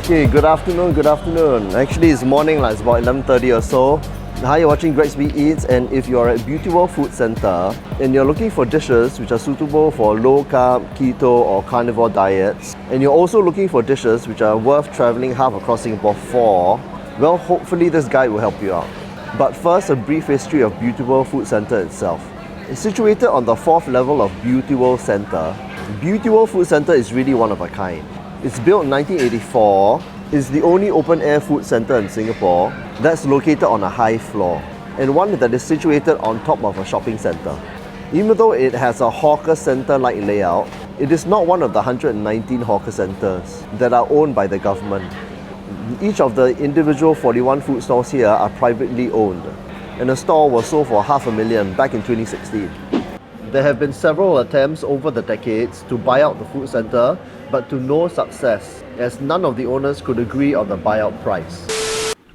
Okay, good afternoon, good afternoon. Actually, it's morning, it's about 11:30 or so. Hi, you're watching Char.B Eats, and if you're at Beauty World Food Centre and you're looking for dishes which are suitable for low-carb, keto or carnivore diets, and you're also looking for dishes which are worth travelling half across Singapore for, well, hopefully this guide will help you out. But first, a brief history of Beauty World Food Centre itself. It's situated on the 4th level of Beauty World Centre. Beauty World Food Centre is really one of a kind. It's built in 1984. It's the only open-air food centre in Singapore that's located on a high floor, and one that is situated on top of a shopping centre. Even though it has a hawker centre-like layout, it is not one of the 119 hawker centres that are owned by the government. Each of the individual 41 food stalls here are privately owned, and a stall was sold for $500,000 back in 2016. There have been several attempts over the decades to buy out the food centre, but to no success, as none of the owners could agree on the buyout price.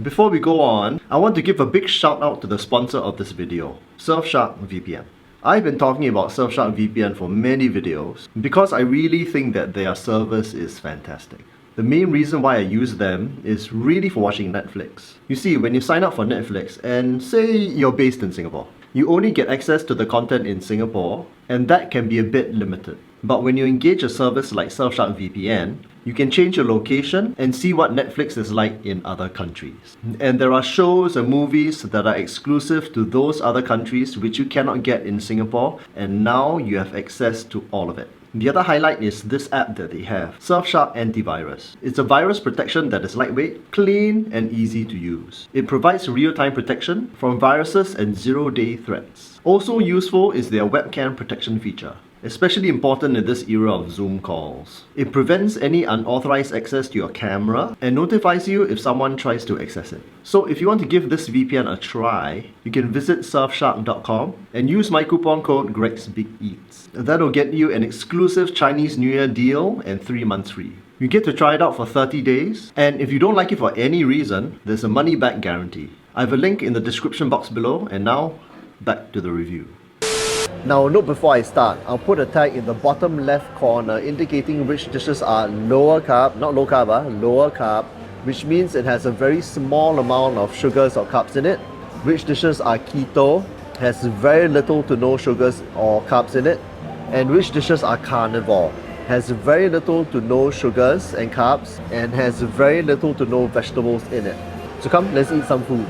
Before we go on, I want to give a big shout out to the sponsor of this video, Surfshark VPN. I've been talking about Surfshark VPN for many videos because I really think that their service is fantastic. The main reason why I use them is really for watching Netflix. You see, when you sign up for Netflix and say you're based in Singapore, you only get access to the content in Singapore, and that can be a bit limited. But when you engage a service like Surfshark VPN, you can change your location and see what Netflix is like in other countries. And there are shows and movies that are exclusive to those other countries which you cannot get in Singapore, and now you have access to all of it. The other highlight is this app that they have, Surfshark Antivirus. It's a virus protection that is lightweight, clean, and easy to use. It provides real-time protection from viruses and zero-day threats. Also useful is their webcam protection feature, especially important in this era of Zoom calls. It prevents any unauthorized access to your camera and notifies you if someone tries to access it. So if you want to give this VPN a try, you can visit surfshark.com and use my coupon code GREGSBigEats. That'll get you an exclusive Chinese New Year deal and 3 months free. You get to try it out for 30 days, and if you don't like it for any reason, there's a money-back guarantee. I have a link in the description box below, and now, back to the review. Now, note before I start, I'll put a tag in the bottom left corner indicating which dishes are lower carb, not low carb, lower carb, which means it has a very small amount of sugars or carbs in it. Which dishes are keto, has very little to no sugars or carbs in it. And which dishes are carnivore, has very little to no sugars and carbs, and has very little to no vegetables in it. So come, let's eat some food.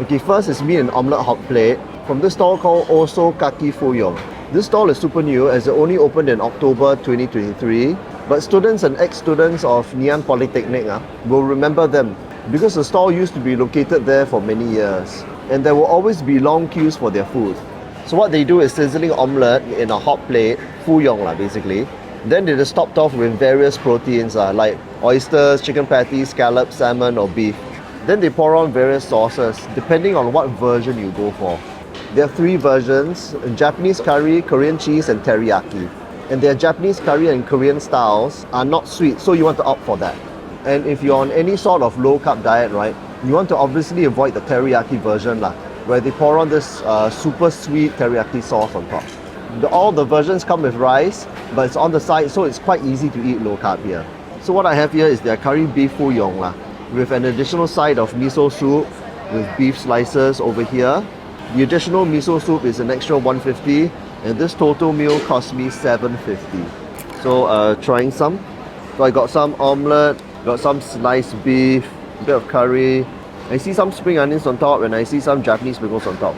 Okay, first is meat and omelette hot plate from this stall called Oso Kaki Fuyong. This stall is super new as it only opened in October 2023, but students and ex-students of Ngee Ann Polytechnic will remember them because the stall used to be located there for many years, and there will always be long queues for their food. So what they do is sizzling omelette in a hot plate, Fuyong basically. Then it is topped off with various proteins like oysters, chicken patties, scallops, salmon or beef. Then they pour on various sauces depending on what version you go for. There are 3 versions: Japanese curry, Korean cheese and teriyaki. And their Japanese curry and Korean styles are not sweet, so you want to opt for that. And if you're on any sort of low carb diet, right, you want to obviously avoid the teriyaki version where they pour on this super sweet teriyaki sauce on top. All the versions come with rice, but it's on the side, so it's quite easy to eat low carb here. So what I have here is their curry beef fuyong with an additional side of miso soup with beef slices over here. The additional miso soup is an extra $150, and this total meal cost me $750. So trying some. So I got some omelette, got some sliced beef, a bit of curry. I see some spring onions on top, and I see some Japanese pickles on top.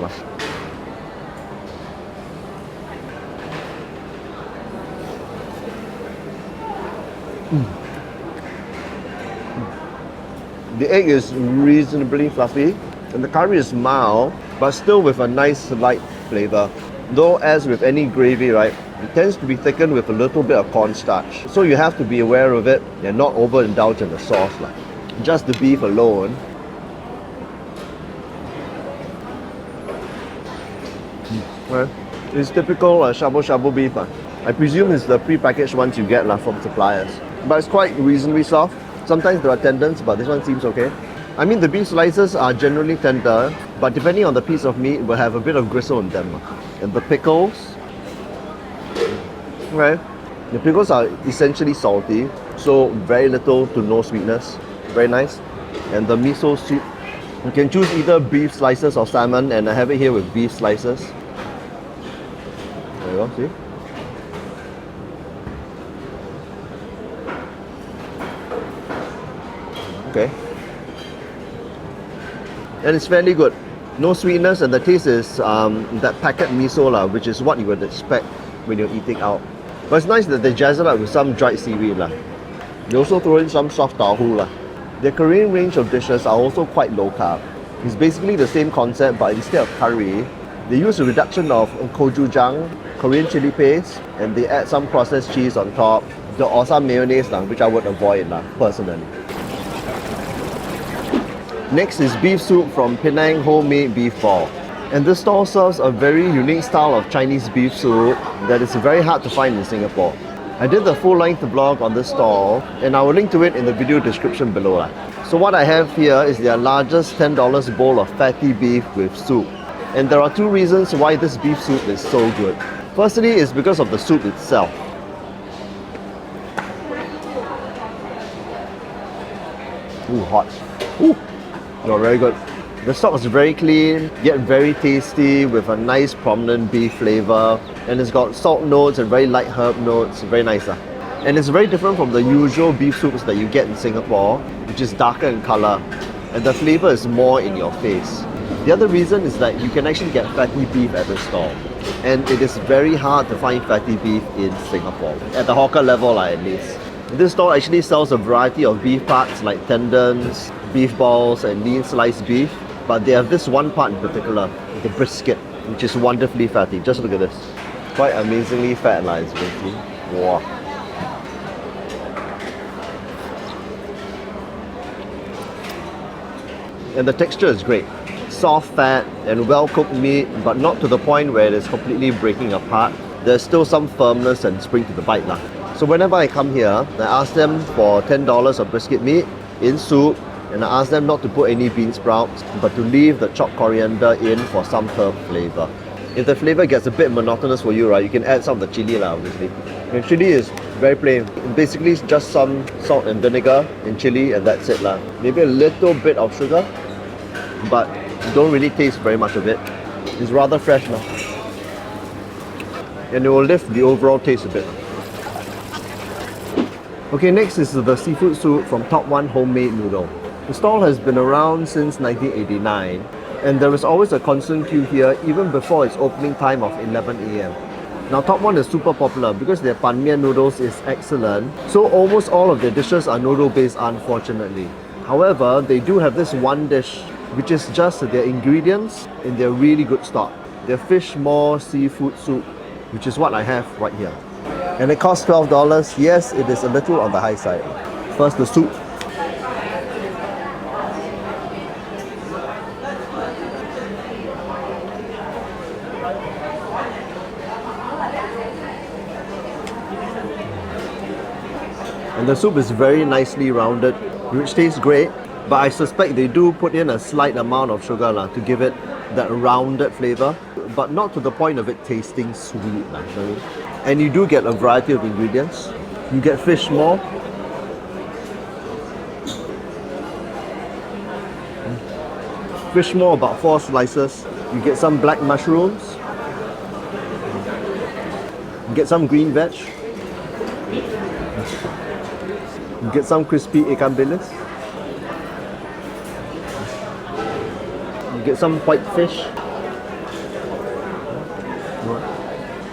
The egg is reasonably fluffy, and the curry is mild, but still with a nice light flavour. Though as with any gravy, right, it tends to be thickened with a little bit of cornstarch. So you have to be aware of it and not overindulge in the sauce. Just the beef alone. It's typical shabu shabu beef. I presume it's the pre-packaged ones you get from suppliers. But it's quite reasonably soft. Sometimes there are tendons, but this one seems okay. I mean, the beef slices are generally tender, but depending on the piece of meat, will have a bit of gristle in them. And the pickles, right? The pickles are essentially salty, so very little to no sweetness. Very nice. And the miso soup, you can choose either beef slices or salmon, and I have it here with beef slices. There you go, see? Okay. And it's fairly good. No sweetness, and the taste is that packet miso lah, which is what you would expect when you're eating out. But it's nice that they jazz it up with some dried seaweed lah. They also throw in some soft tauhu lah. Their Korean range of dishes are also quite low carb. It's basically the same concept, but instead of curry, they use a reduction of gochujang, Korean chili paste, and they add some processed cheese on top. The Osa mayonnaise lah, which I would avoid lah, personally. Next is beef soup from Penang homemade beef ball. And this stall serves a very unique style of Chinese beef soup that is very hard to find in Singapore. I did the full-length vlog on this stall, and I will link to it in the video description below. So what I have here is their largest $10 bowl of fatty beef with soup. And there are two reasons why this beef soup is so good. Firstly is because of the soup itself. Ooh, hot. Ooh. No, very good. The stock is very clean, yet very tasty with a nice prominent beef flavor. And it's got salt notes and very light herb notes. Very nice. And it's very different from the usual beef soups that you get in Singapore, which is darker in color. And the flavor is more in your face. The other reason is that you can actually get fatty beef at this stall. And it is very hard to find fatty beef in Singapore, at the hawker level at least. This stall actually sells a variety of beef parts like tendons, beef balls and lean sliced beef. But they have this one part in particular, the brisket, which is wonderfully fatty. Just look at this. Quite amazingly fat lah, it's basically. Wow. And the texture is great. Soft fat and well cooked meat, but not to the point where it is completely breaking apart. There's still some firmness and spring to the bite lah. So whenever I come here, I ask them for $10 of brisket meat in soup, and I ask them not to put any bean sprouts, but to leave the chopped coriander in for some herb flavor. If the flavor gets a bit monotonous for you, right, you can add some of the chili lah, obviously. And chili is very plain. Basically, it's just some salt and vinegar in chili, and that's it lah. Maybe a little bit of sugar, but you don't really taste very much of it. It's rather fresh now. And it will lift the overall taste a bit. Okay, next is the seafood soup from Top 1 Homemade Noodle. The stall has been around since 1989, and there is always a constant queue here even before its opening time of 11 AM. Now Top 1 is super popular because their pan mian noodles is excellent, so almost all of their dishes are noodle based, unfortunately. However, they do have this one dish which is just their ingredients in their really good stock. Their fish maw seafood soup, which is what I have right here. And it costs $12. Yes, it is a little on the high side. First, the soup. And the soup is very nicely rounded, which tastes great, but I suspect they do put in a slight amount of sugar lah, to give it that rounded flavor, but not to the point of it tasting sweet lah. And you do get a variety of ingredients. You get fish maw, about 4 slices. You get some black mushrooms, you get some green veg, you get some crispy ikan bilis, you get some white fish.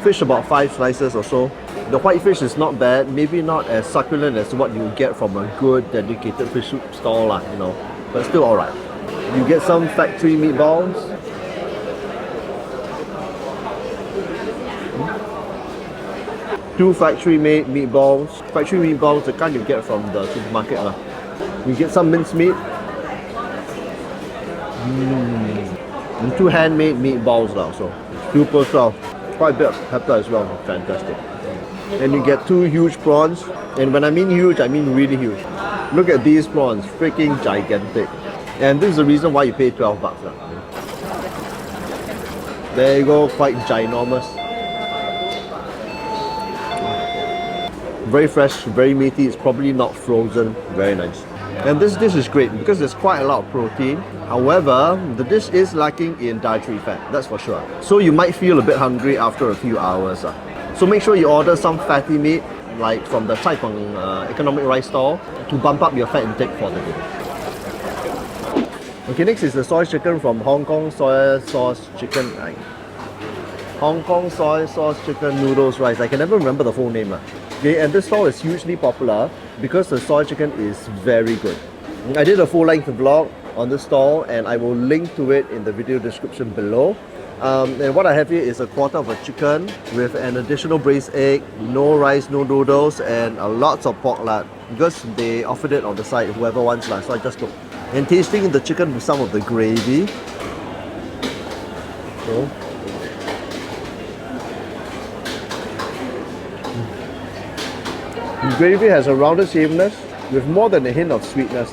Fish about 5 slices or so. The white fish is not bad, maybe not as succulent as what you get from a good dedicated fish soup stall lah, you know, but still alright. You get some factory meatballs. Two factory made meatballs. Factory meatballs, the kind you get from the supermarket lah. You get some minced meat. And 2 handmade meatballs lah, so super soft. Quite a bit of pepper as well, fantastic. And you get 2 huge prawns, and when I mean huge, I mean really huge. Look at these prawns, freaking gigantic. And this is the reason why you pay $12 lah. There you go, quite ginormous. Very fresh, very meaty. It's probably not frozen. Very nice. And this dish is great because there's quite a lot of protein. However, the dish is lacking in dietary fat, that's for sure. So you might feel a bit hungry after a few hours. So make sure you order some fatty meat, like from the Chai Economic Rice stall, to bump up your fat intake for the day. Okay, next is the soy chicken from Hong Kong soy sauce chicken. Hong Kong soy sauce chicken noodles rice. I can never remember the full name. Okay, and this stall is hugely popular because the soy chicken is very good. I did a full-length vlog on this stall and I will link to it in the video description below. And what I have here is a quarter of a chicken with an additional braised egg, no rice, no noodles, and lots of pork lard because they offered it on the side, whoever wants, so I just took. And tasting the chicken with some of the gravy. So, the gravy has a rounded shavenness with more than a hint of sweetness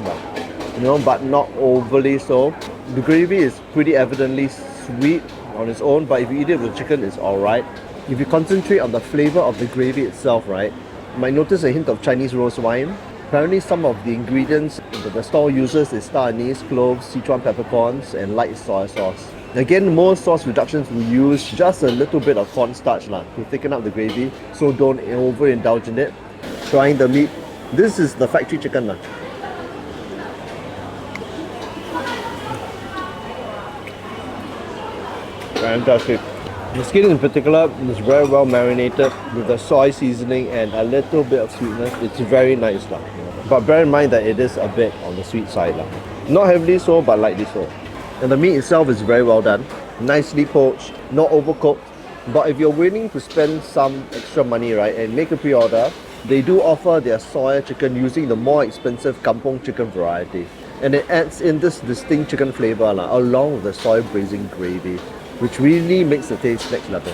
now, but not overly so. The gravy is pretty evidently sweet on its own, but if you eat it with chicken, it's alright. If you concentrate on the flavour of the gravy itself, right, you might notice a hint of Chinese rose wine. Apparently some of the ingredients that the stall uses is star anise, cloves, Sichuan peppercorns and light soy sauce. Again, most sauce reductions will use just a little bit of cornstarch to thicken up the gravy, so don't overindulge in it. Trying the meat. This is the factory chicken. Fantastic. The skin in particular is very well marinated with the soy seasoning and a little bit of sweetness. It's very nice. But bear in mind that it is a bit on the sweet side. Not heavily so, but lightly so. And the meat itself is very well done. Nicely poached, not overcooked. But if you're willing to spend some extra money, right, and make a pre-order, they do offer their soya chicken using the more expensive kampong chicken variety. And it adds in this distinct chicken flavour along with the soy braising gravy, which really makes the taste next level.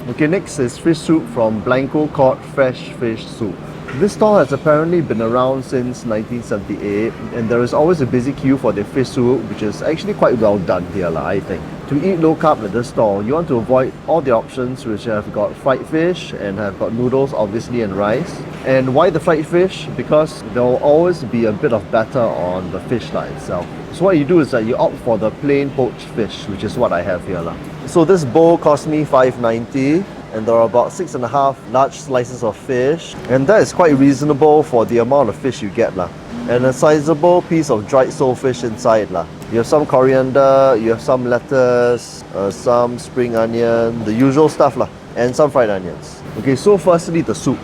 Okay, next is fish soup from Blanco called Fresh Fish Soup. This stall has apparently been around since 1978 and there is always a busy queue for their fish soup, which is actually quite well done here, I think. To eat low carb at this stall, you want to avoid all the options which have got fried fish and have got noodles obviously and rice. And why the fried fish? Because there will always be a bit of batter on the fish itself. So what you do is that you opt for the plain poached fish, which is what I have here. So this bowl cost me $5.90 and there are about 6.5 large slices of fish, and that is quite reasonable for the amount of fish you get. And a sizable piece of dried soulfish inside. You have some coriander, you have some lettuce, some spring onion, the usual stuff and some fried onions. Okay, so firstly the soup.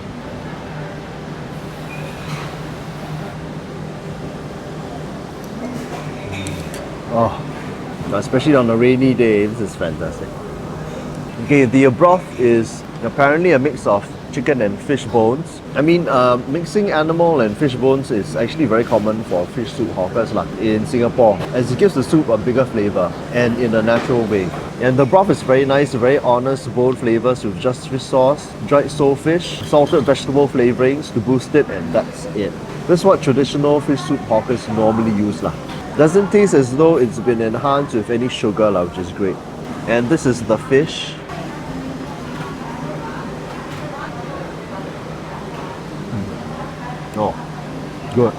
Oh, especially on a rainy day, this is fantastic. Okay, the broth is apparently a mix of chicken and fish bones. I mean, mixing animal and fish bones is actually very common for fish soup hawkers in Singapore, as it gives the soup a bigger flavour and in a natural way. And the broth is very nice, very honest bone flavours with just fish sauce, dried soulfish, salted vegetable flavourings to boost it, and that's it. This is what traditional fish soup hawkers normally use. Doesn't taste as though it's been enhanced with any sugar, which is great. And this is the fish. Oh, good.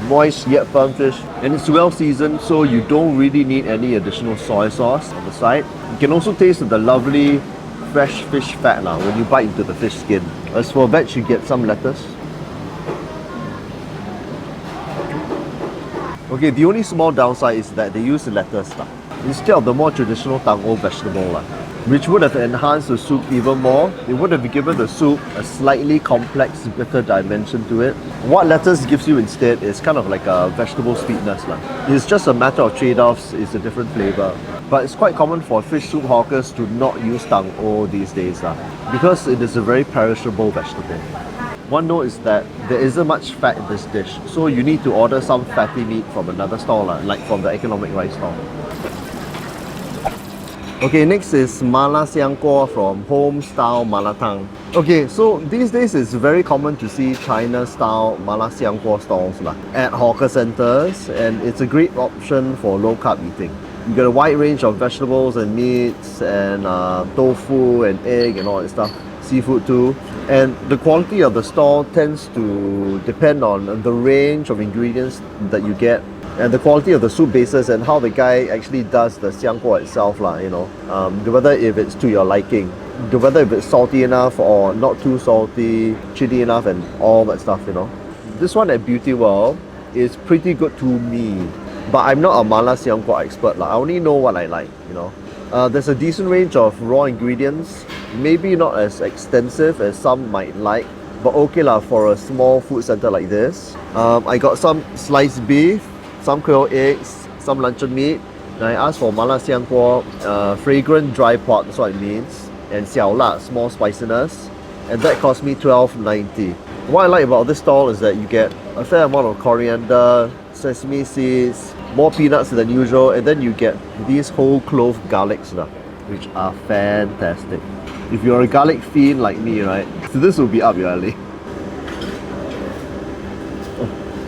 Moist yet firm fish, and it's well seasoned, so you don't really need any additional soy sauce on the side. You can also taste the lovely fresh fish fat when you bite into the fish skin. As for veg, you get some lettuce. Okay, the only small downside is that they use lettuce instead of the more traditional tango vegetable, which would have enhanced the soup even more. It would have given the soup a slightly complex, bitter dimension to it. What lettuce gives you instead is kind of like a vegetable sweetness. It's just a matter of trade-offs, it's a different flavour. But it's quite common for fish soup hawkers to not use tango these days because it is a very perishable vegetable. One note is that there isn't much fat in this dish, so you need to order some fatty meat from another stall, like from the Economic Rice stall. Okay, next is Mala Xiang from Homestyle Mala Tang. Okay, so these days it's very common to see China-style Mala Xiang stalls at hawker centres, and it's a great option for low-carb eating. You get a wide range of vegetables and meats and tofu and egg and all that stuff, seafood too. And the quality of the stall tends to depend on the range of ingredients that you get and the quality of the soup bases and how the guy actually does the Xiang itself, you know. Whether if it's to your liking, whether if it's salty enough or not too salty, chili enough and all that stuff, you know. This one at Beauty World is pretty good to me, but I'm not a Mala Xiang expert. I only know what I like, you know. There's a decent range of raw ingredients, maybe not as extensive as some might like, but okay for a small food center like this. I got some sliced beef, some quail eggs, some luncheon meat, and I asked for Mala Xiang fragrant dry pot, that's what it means, and xiao la, small spiciness, and that cost me $12.90. What I like about this stall is that you get a fair amount of coriander, sesame seeds, more peanuts than usual, and then you get these whole clove garlics, which are fantastic. If you're a garlic fiend like me, right, so this will be up your alley.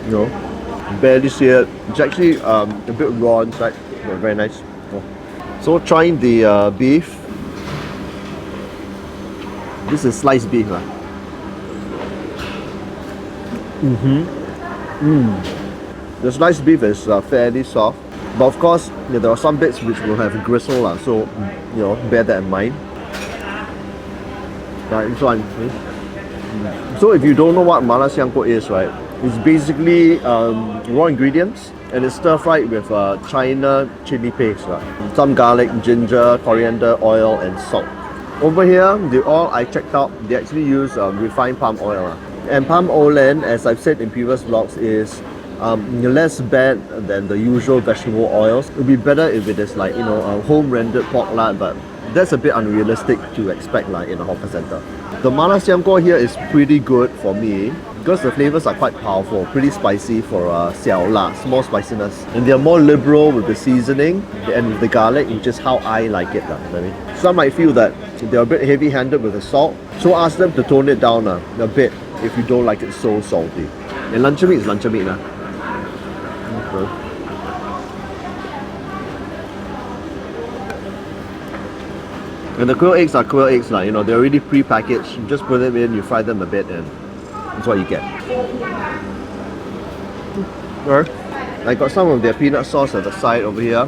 You know, barely see it. It's actually a bit raw inside, but very nice. So trying the beef. This is sliced beef. The sliced beef is fairly soft, but of course there are some bits which will have gristle, so you know, bear that in mind. Right, this one. So if you don't know what Mala Xiang is, right, it's basically raw ingredients and it's stir fried with China chili paste, some garlic, ginger, coriander, oil and salt. Over here, the oil I checked out, they actually use refined palm oil. And palm oil, as I've said in previous vlogs, is less bad than the usual vegetable oils. It would be better if it is like, you know, a home rendered pork lard, but that's a bit unrealistic to expect in a hawker center. The Mala Xiang here is pretty good for me because the flavors are quite powerful, pretty spicy for xiao la, small spiciness. And they're more liberal with the seasoning and with the garlic, which is how I like it. Some might feel that they're a bit heavy-handed with the salt, so ask them to tone it down a bit if you don't like it so salty. And luncheon meat is luncheon meat. Okay. And the quail eggs are quail eggs, you know, they're already pre-packaged. You just put them in, you fry them a bit, and that's what you get. I got some of their peanut sauce at the side over here.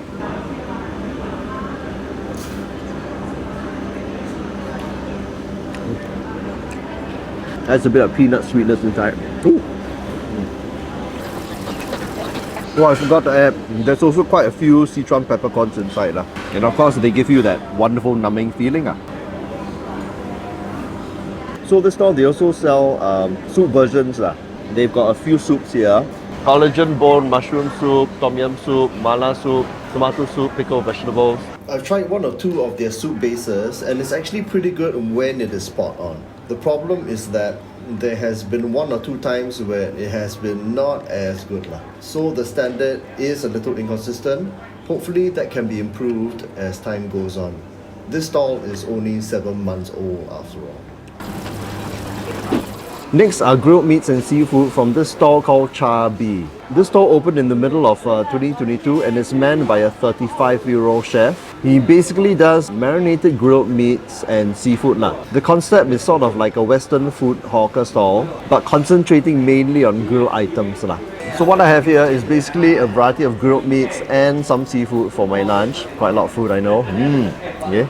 That's a bit of peanut sweetness inside. Ooh. Oh, I forgot to add, there's also quite a few Sichuan peppercorns inside. And of course, they give you that wonderful numbing feeling. So this stall, they also sell soup versions. They've got a few soups here. Collagen bone, mushroom soup, tom yum soup, mala soup, tomato soup, pickled vegetables. I've tried one or two of their soup bases and it's actually pretty good when it is spot on. The problem is that there has been one or two times where it has been not as good. So the standard is a little inconsistent. Hopefully that can be improved as time goes on. This stall is only 7 months old after all. Next are grilled meats and seafood from this stall called Char.B. This stall opened in the middle of 2022 and is manned by a 35-year-old chef. He basically does marinated grilled meats and seafood. The concept is sort of like a Western food hawker stall, but concentrating mainly on grilled items. So what I have here is basically a variety of grilled meats and some seafood for my lunch. Quite a lot of food, I know. Yeah.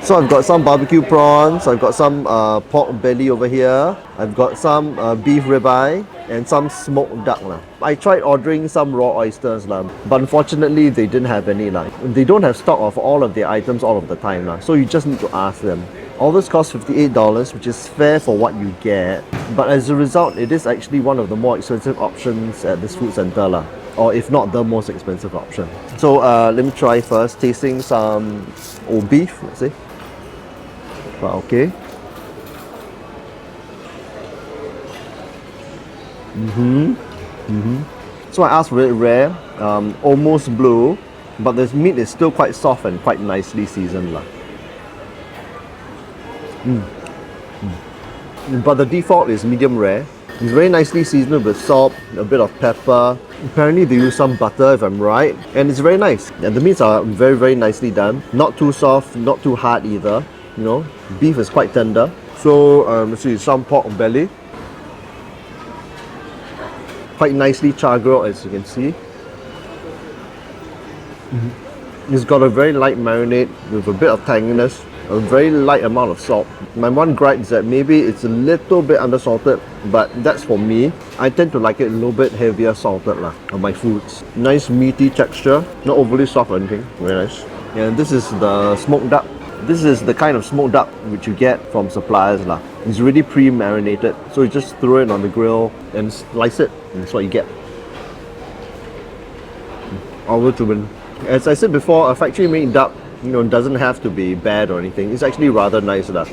So I've got some barbecue prawns, I've got some pork belly over here, I've got some beef ribeye and some smoked duck. I tried ordering some raw oysters, but unfortunately they didn't have any. They don't have stock of all of their items all of the time, so you just need to ask them. All this costs $58, which is fair for what you get, but as a result it is actually one of the more expensive options at this food centre, or if not the most expensive option. So let me try first, tasting some beef, let's say. But okay. So I asked for it rare, almost blue, but the meat is still quite soft and quite nicely seasoned. But the default is medium rare. It's very nicely seasoned with salt, a bit of pepper. Apparently they use some butter if I'm right, and it's very nice. And the meats are very, very nicely done. Not too soft, not too hard either. You know, beef is quite tender. So let's see, some pork belly. Quite nicely char grilled, as you can see. It's got a very light marinade with a bit of tanginess, a very light amount of salt. My one gripe is that maybe it's a little bit undersalted, but that's for me. I tend to like it a little bit heavier salted lah on my foods. Nice meaty texture, not overly soft or anything, very nice. And this is the smoked duck. This is the kind of smoked duck which you get from suppliers lah. It's really pre-marinated, so you just throw it on the grill and slice it, and that's what you get. Over to win. As I said before, a factory made duck, doesn't have to be bad or anything. It's actually rather nice. The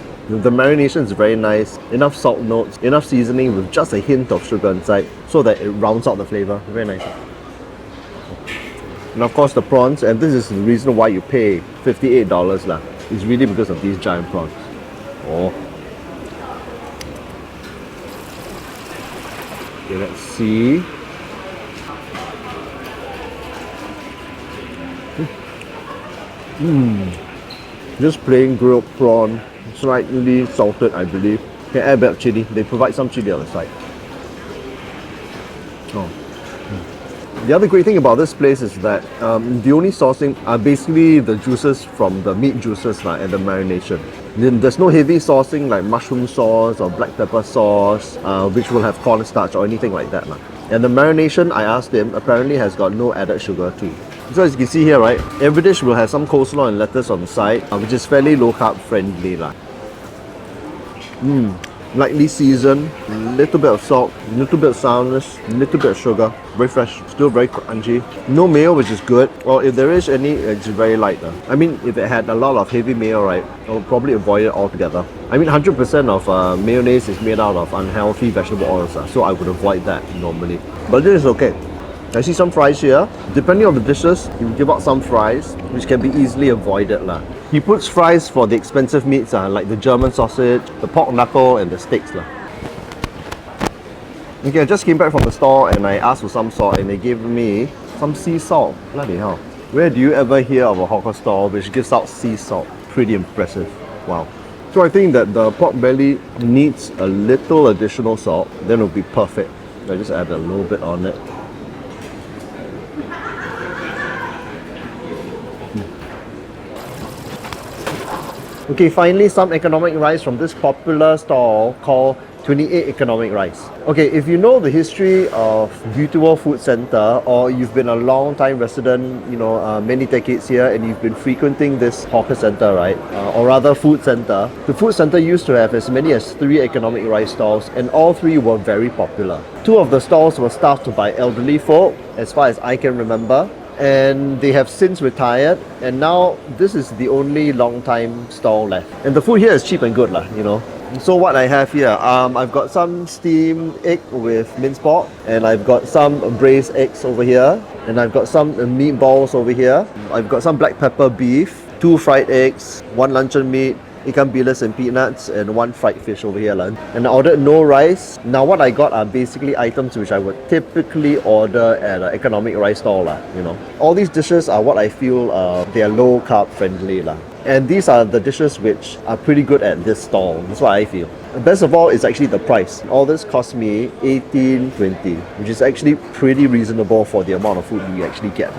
marination is very nice, enough salt notes, enough seasoning with just a hint of sugar inside so that it rounds out the flavor. Very nice. And of course the prawns, and this is the reason why you pay $58 lah. It's really because of these giant prawns. Oh. Okay, let's see. Just plain grilled prawn, slightly salted, I believe. You can add a bit of chili. They provide some chili on the side. Oh. The other great thing about this place is that the only saucing are basically the juices from the meat juices and the marination. There's no heavy saucing like mushroom sauce or black pepper sauce, which will have cornstarch or anything like that. And the marination, I asked him, apparently has got no added sugar too. So as you can see here, right, every dish will have some coleslaw and lettuce on the side, which is fairly low carb friendly. Lightly seasoned, little bit of salt, little bit of sourness, little bit of sugar, very fresh, still very crunchy. No mayo, which is good. Well, if there is any, it's very light. I mean, if it had a lot of heavy mayo, right, I would probably avoid it altogether. I mean, 100% of mayonnaise is made out of unhealthy vegetable oils, so I would avoid that normally. But this is okay. I see some fries here. Depending on the dishes, you give out some fries, which can be easily avoided. He puts fries for the expensive meats, like the German sausage, the pork knuckle, and the steaks. Okay, I just came back from the store and I asked for some salt, and they gave me some sea salt. Bloody hell. Where do you ever hear of a hawker store which gives out sea salt? Pretty impressive. Wow. So I think that the pork belly needs a little additional salt, then it'll be perfect. I just add a little bit on it. Okay, finally some economic rice from this popular stall called 28 Economic Rice. Okay, if you know the history of Beautiful Food Centre, or you've been a long time resident, many decades here, and you've been frequenting this hawker centre, right? Or rather food centre. The food centre used to have as many as 3 economic rice stalls, and all 3 were very popular. 2 of the stalls were staffed by elderly folk, as far as I can remember. And they have since retired, and now this is the only long time stall left. And the food here is cheap and good So what I have here, I've got some steamed egg with minced pork, and I've got some braised eggs over here, and I've got some meatballs over here. I've got some black pepper beef, 2 fried eggs, 1 luncheon meat, ikan bilis and peanuts, and 1 fried fish over here. And I ordered no rice. Now what I got are basically items which I would typically order at an economic rice stall. All these dishes are what I feel they are low carb friendly. And these are the dishes which are pretty good at this stall. That's what I feel. And best of all is actually the price. All this cost me $18.20, which is actually pretty reasonable for the amount of food we actually get.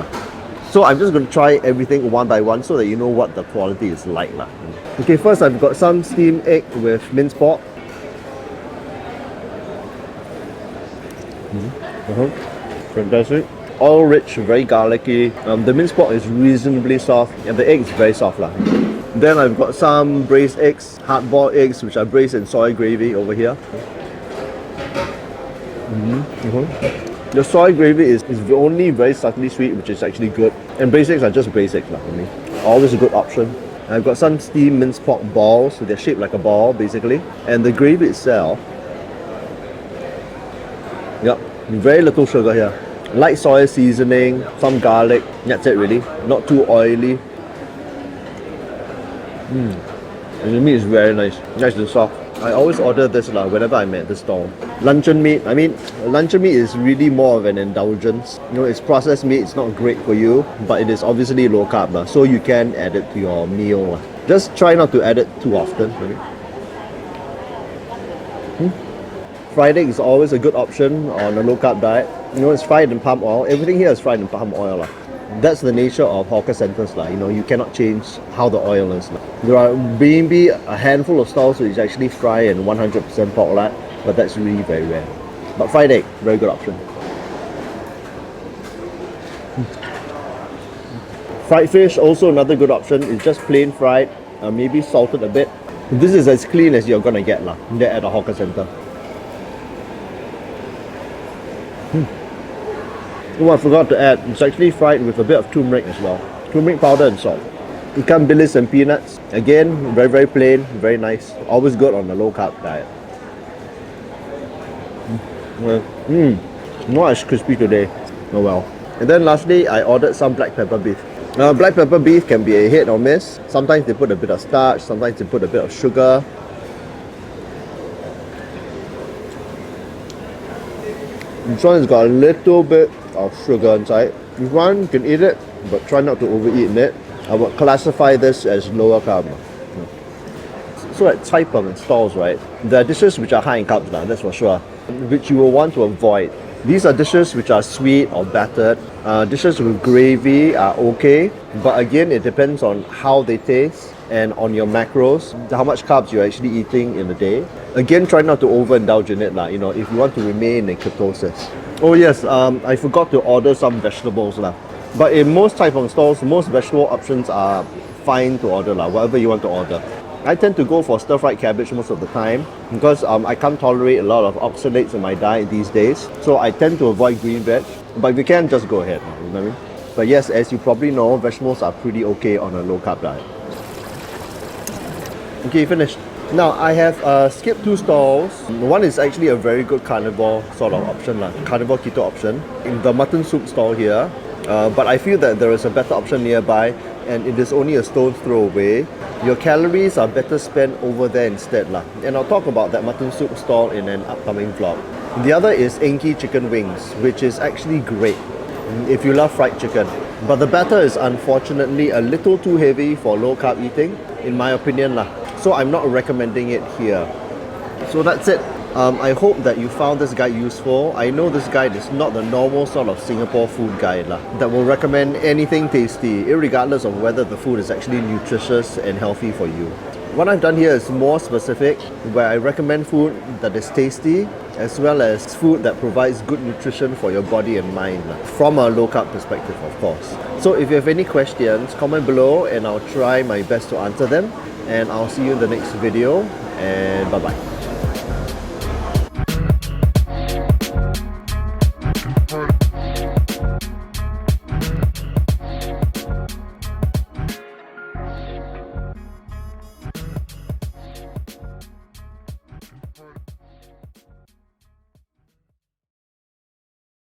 So I'm just going to try everything one by one so that you know what the quality is like. Okay, first I've got some steamed egg with minced pork. Fantastic. Oil rich, very garlicky. The minced pork is reasonably soft, and the egg is very soft. Then I've got some braised eggs, hard-boiled eggs, which are braised in soy gravy over here. The soy gravy is only very subtly sweet, which is actually good. And braised eggs are just braised eggs for me. Always a good option. I've got some steamed minced pork balls, so they're shaped like a ball basically. And the gravy itself, very little sugar here. Light soy seasoning, some garlic, that's it really. Not too oily. And the meat is very nice and soft. I always order this whenever I'm at the stall. Luncheon meat, luncheon meat is really more of an indulgence. It's processed meat, it's not great for you, but it is obviously low carb, so you can add it to your meal. Just try not to add it too often. Fried egg is always a good option on a low carb diet. You know, it's fried in palm oil. Everything here is fried in palm oil. That's the nature of hawker centers. You know, you cannot change how the oil is. There are maybe a handful of stalls which actually fry in 100% pork lard, but that's really very rare. But fried egg, very good option. Fried fish, also another good option. It's just plain fried, maybe salted a bit. This is as clean as you're gonna get there at a hawker center. Oh, I forgot to add, it's actually fried with a bit of turmeric as well. Turmeric powder and salt. Ikan bilis and peanuts. Again, very, very plain, very nice. Always good on a low carb diet. Not as crispy today. Oh well. And then lastly, I ordered some black pepper beef. Now, black pepper beef can be a hit or miss. Sometimes they put a bit of starch, sometimes they put a bit of sugar. This one has got a little bit of sugar inside. If one, you can eat it, but try not to overeat it. I would classify this as lower carb. So at Cai Peng stalls, right, there are dishes which are high in carbs, that's for sure, which you will want to avoid. These are dishes which are sweet or battered. Dishes with gravy are okay, but again, it depends on how they taste and on your macros, how much carbs you're actually eating in a day. Again, try not to overindulge in it, you know, if you want to remain in ketosis. Oh yes, I forgot to order some vegetables. But in most Cai Peng stalls, most vegetable options are fine to order, whatever you want to order. I tend to go for stir-fried cabbage most of the time because I can't tolerate a lot of oxalates in my diet these days. So I tend to avoid green veg. But if you can, just go ahead, you know what I mean? But yes, as you probably know, vegetables are pretty okay on a low-carb diet. Okay, finished. Now, I have skipped 2 stalls. One is actually a very good carnivore sort of option, carnivore keto option. In the mutton soup stall here. But I feel that there is a better option nearby and it is only a stone's throw away. Your calories are better spent over there instead. And I'll talk about that mutton soup stall in an upcoming vlog. The other is Enki chicken wings, which is actually great if you love fried chicken. But the batter is unfortunately a little too heavy for low carb eating, in my opinion. So I'm not recommending it here. So that's it. I hope that you found this guide useful. I know this guide is not the normal sort of Singapore food guide that will recommend anything tasty, irregardless of whether the food is actually nutritious and healthy for you. What I've done here is more specific, where I recommend food that is tasty, as well as food that provides good nutrition for your body and mind, from a low carb perspective, of course. So if you have any questions, comment below and I'll try my best to answer them. And I'll see you in the next video, and bye bye.